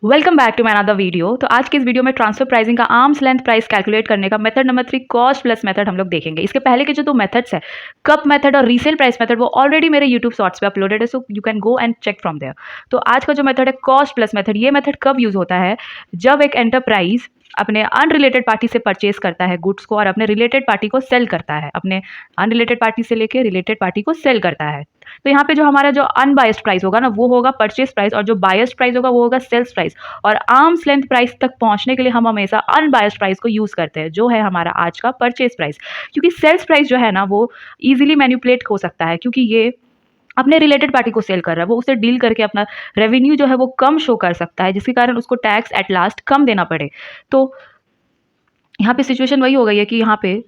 Welcome back to my another video. तो आज की इस वीडियो में ट्रांसफर प्राइसिंग का आर्म्स लेंथ प्राइस कैलकुलेट करने का method number 3 cost plus method हम लोग देखेंगे। इसके पहले के जो दो मेथड्स है, कप मेथड और रीसेल प्राइस मेथड, वो ऑलरेडी मेरे यूट्यूब शॉर्ट्स पे अपलोडेड है, so you can go and check from there. तो आज का जो मेथड है कॉस्ट प्लस मेथड, ये मेथड कब यूज होता है? जब एक एंटरप्राइज अपने अनरिलेटेड पार्टी से परचेज करता है गुड्स को और अपने रिलेटेड पार्टी को सेल करता है, अपने अनरिलेटेड पार्टी से लेके रिलेटेड पार्टी को सेल करता है। तो यहाँ पे जो हमारा जो अनबायस्ड प्राइस होगा ना, वो होगा परचेज प्राइस, और जो बायस्ड प्राइस होगा वो होगा सेल्स प्राइस। और आर्म्स लेंथ प्राइस तक पहुंचने के लिए हम हमेशा अनबायस्ड प्राइस को यूज करते हैं, जो है हमारा आज का परचेज प्राइस। क्योंकि सेल्स प्राइस जो है ना, वो इजीली मैनिपुलेट हो सकता है, क्योंकि ये अपने रिलेटेड पार्टी को सेल कर रहा है, वो उसे डील करके अपना रेवेन्यू जो है वो कम शो कर सकता है, जिसके कारण उसको टैक्स एट लास्ट कम देना पड़े। तो यहाँ पे सिचुएशन वही हो गई है कि यहाँ पे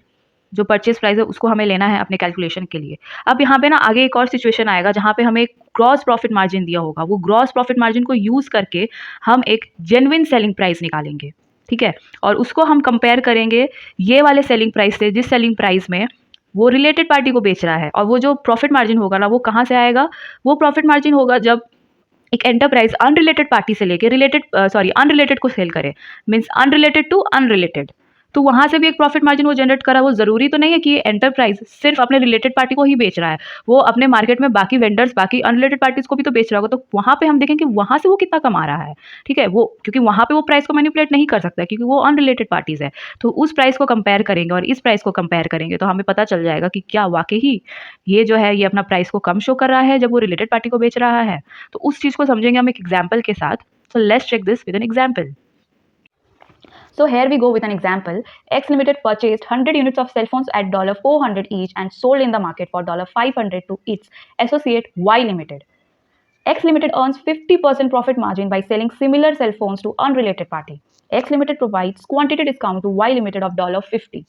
जो परचेज प्राइस है उसको हमें लेना है अपने कैलकुलेशन के लिए। अब यहाँ पे ना आगे एक और सिचुएशन आएगा जहाँ पे हमें ग्रॉस प्रॉफिट मार्जिन दिया होगा, वो ग्रॉस प्रॉफिट मार्जिन को यूज करके हम एक जेन्युइन सेलिंग प्राइस निकालेंगे, ठीक है? और उसको हम कंपेयर करेंगे ये वाले सेलिंग प्राइस से, जिस सेलिंग प्राइस में वो रिलेटेड पार्टी को बेच रहा है। और वो जो प्रॉफिट मार्जिन होगा ना, वो कहाँ से आएगा? वो प्रॉफिट मार्जिन होगा जब एक एंटरप्राइज अनरिलेटेड पार्टी से लेके अनरिलेटेड को सेल करे, मीन्स अनरिलेटेड टू अनरिलेटेड। तो वहां से भी एक प्रॉफिट मार्जिन वो जनरेट करा। वो जरूरी तो नहीं है कि एंटरप्राइज सिर्फ अपने रिलेटेड पार्टी को ही बेच रहा है, वो अपने मार्केट में बाकी वेंडर्स, बाकी अनरिलेटेड पार्टीज को भी तो बेच रहा होगा। तो वहां पे हम देखें कि वहां से वो कितना कमा रहा है, ठीक है? वो क्योंकि वहां पे वो प्राइस को मैनिपुलेट नहीं कर सकता, क्योंकि वो अनरिलेटेड पार्टीज है। तो उस प्राइस को कंपेयर करेंगे और इस प्राइस को कंपेयर करेंगे, तो हमें पता चल जाएगा कि क्या वाकई ही ये जो है ये अपना प्राइस को कम शो कर रहा है जब वो रिलेटेड पार्टी को बेच रहा है। तो उस चीज़ को समझेंगे हम एक एग्जाम्पल के साथ। So let's check this with an example. So here we go with an example. X Limited purchased 100 units of cell phones at $400 each and sold in the market for $500 to its associate Y Limited. X Limited earns 50% profit margin by selling similar cell phones to unrelated party. X Limited provides quantity discount to Y Limited of $50.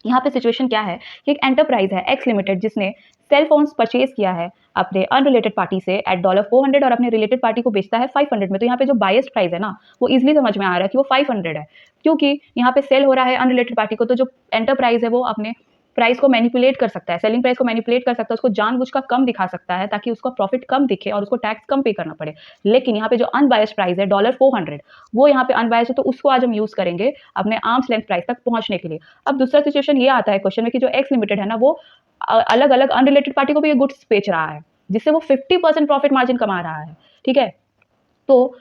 यहाँ पे situation क्या है कि एक enterprise है x limited, जिसने cell phones purchase किया है अपने अनरिलेटेड पार्टी से एट $400 और अपने रिलेटेड पार्टी को बेचता है 500 में। तो यहाँ पे जो बायस्ड प्राइस है ना, वो इजिली समझ में आ रहा है कि वो 500 है, क्योंकि यहाँ पे सेल हो रहा है अनरिलेटेड पार्टी को। तो जो एंटरप्राइज है वो अपने प्राइस को मैनिपुलेट कर सकता है, सेलिंग प्राइस को मैनिपुलेट कर सकता है, उसको जानबूझकर कम दिखा सकता है ताकि उसका प्रॉफिट कम दिखे और उसको टैक्स कम पे करना पड़े। लेकिन यहाँ पे जो अनबायस्ड प्राइस है $400, वो यहाँ पे अनबायस्ड है, तो उसको आज हम यूज करेंगे अपने आर्म्स लेंथ प्राइस तक पहुंचने के लिए। अब दूसरा सिचुएशन ये आता है क्वेश्चन में कि जो एक्स लिमिटेड है ना, वो अलग अलग अनरिलेटेड पार्टी को भी ये गुड्स बेच रहा है, जिससे वो 50% प्रॉफिट मार्जिन कमा रहा है, ठीक है? तो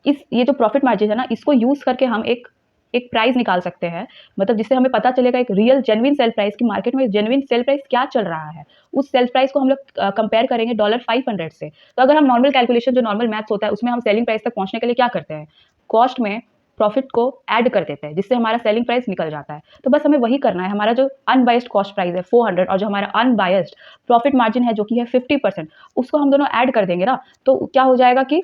इस ये जो प्रॉफिट मार्जिन है ना, इसको यूज करके हम एक एक प्राइस निकाल सकते हैं, मतलब जिससे हमें पता चलेगा एक रियल जेन्युइन सेल प्राइस की मार्केट में जेन्युइन सेल प्राइस क्या चल रहा है। उस सेल प्राइस को हम लोग कंपेयर करेंगे $500 से। तो अगर हम नॉर्मल कैलकुलेशन, जो नॉर्मल मैथ्स होता है, उसमें हम सेलिंग प्राइस तक पहुंचने के लिए क्या करते हैं? कॉस्ट में प्रॉफिट को ऐड कर देते हैं, जिससे हमारा सेलिंग प्राइस निकल जाता है। तो बस हमें वही करना है। हमारा जो अनबायस्ड कॉस्ट प्राइस है 400 और जो हमारा अनबायस्ड प्रॉफिट मार्जिन है जो कि है 50%, उसको हम दोनों ऐड कर देंगे ना, तो क्या हो जाएगा कि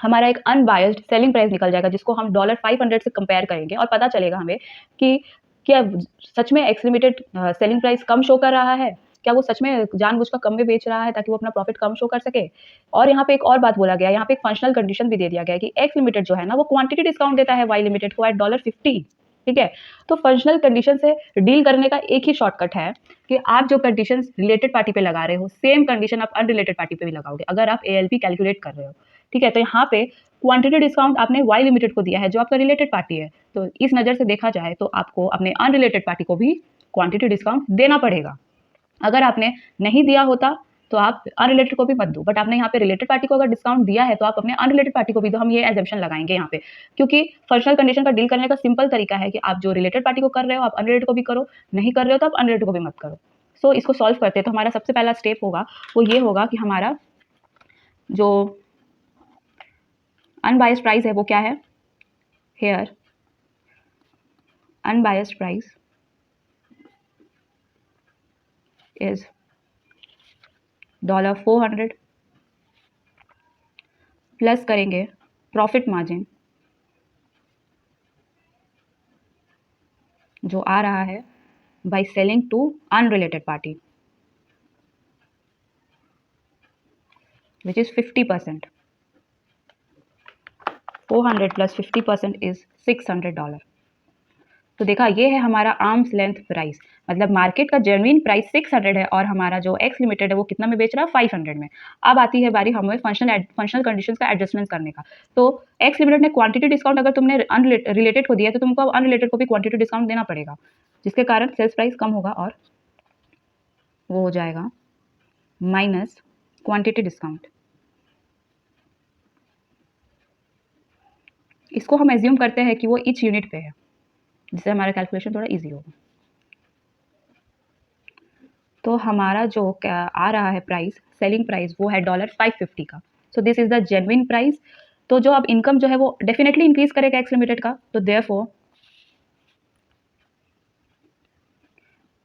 हमारा एक अनबायस्ड सेलिंग प्राइस निकल जाएगा, जिसको हम $500 से कंपेयर करेंगे और पता चलेगा हमें कि क्या सच में एक्स लिमिटेड सेलिंग प्राइस कम शो कर रहा है, क्या वो सच में जानबूझकर कम में बेच रहा है ताकि वो अपना प्रॉफिट कम शो कर सके। और यहाँ पे एक और बात बोला गया है, यहाँ पे एक फंक्शनल कंडीशन भी दे दिया गया है कि एक्स लिमिटेड जो है ना, वो क्वांटिटी डिस्काउंट देता है वाई लिमिटेड को एट $50, ठीक है? तो फंक्शनल कंडीशन से डील करने का एक ही शॉर्टकट है कि आप जो कंडीशन रिलेटेड पार्टी पे लगा रहे हो, सेम कंडीशन आप अनरिलेटेड पार्टी पे भी लगाओगे, अगर आप एएलपी कैलकुलेट कर रहे हो, ठीक है? तो यहाँ पे क्वांटिटी डिस्काउंट आपने वाई लिमिटेड को दिया है, जो आपका रिलेटेड पार्टी है। तो इस नज़र से देखा जाए तो आपको अपने अनरिलेटेड पार्टी को भी क्वांटिटी डिस्काउंट देना पड़ेगा। अगर आपने नहीं दिया होता तो आप अनरिलेटेड को भी मत दो, बट आपने यहाँ पे रिलेटेड पार्टी को अगर डिस्काउंट दिया है तो आप अपने अनरिलेटेड पार्टी को भी दो। हम ये एजम्पशन लगाएंगे यहाँ पे, क्योंकि फंक्शनल कंडीशन का डील करने का सिंपल तरीका है कि आप जो रिलेटेड पार्टी को कर रहे हो आप अनरिलेटेड को भी करो, नहीं कर रहे हो तो आप अनरिलेटेड को भी मत करो। सो इसको सॉल्व करते हैं। तो हमारा सबसे पहला स्टेप होगा वो ये होगा कि हमारा जो अनबायस्ड प्राइस है वो क्या है? Here unbiased price is $400 plus करेंगे प्रॉफिट मार्जिन जो आ रहा है by selling to unrelated party, which is 50%। 400 plus 50% is $600. तो देखा ये है हमारा आर्म्स लेंथ प्राइस, मतलब मार्केट का जेन्युइन प्राइस 600 है और हमारा जो एक्स लिमिटेड है वो कितना में बेच रहा है, 500 में। अब आती है बारी हमें फंक्शनल कंडीशंस का एडजस्टमेंट करने का। तो एक्स लिमिटेड ने क्वांटिटी डिस्काउंट अगर तुमने रिलेटेड को दिया है तो तुमको अब अनरिलेटेड को भी क्वांटिटी डिस्काउंट देना पड़ेगा, जिसके कारण सेल्स प्राइस कम होगा और वो हो जाएगा माइनस क्वांटिटी डिस्काउंट। इसको हम एज्यूम करते हैं कि वो ईच यूनिट पे है, जिससे हमारा कैलकुलेशन थोड़ा इजी होगा। तो हमारा जो आ रहा है प्राइस, सेलिंग प्राइस, वो है $550 का। So this is the genuine price. तो जो अब इनकम जो है वो डेफिनेटली इंक्रीज करेगा एक्स लिमिटेड का, तो therefore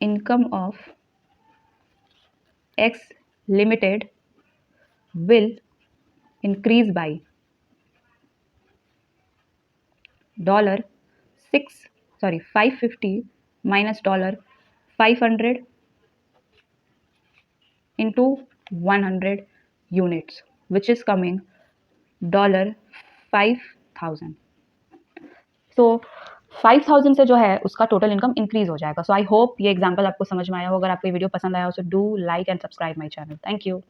income of x limited will increase by $550 minus $500 into 100 units, which is coming $5,000. So 5,000 से जो है उसका टोटल इनकम इंक्रीज हो जाएगा। सो आई होप ये एग्जाम्पल आपको समझ में आया हो। अगर आपको ये वीडियो पसंद आया हो, so do like and subscribe my channel. Thank you.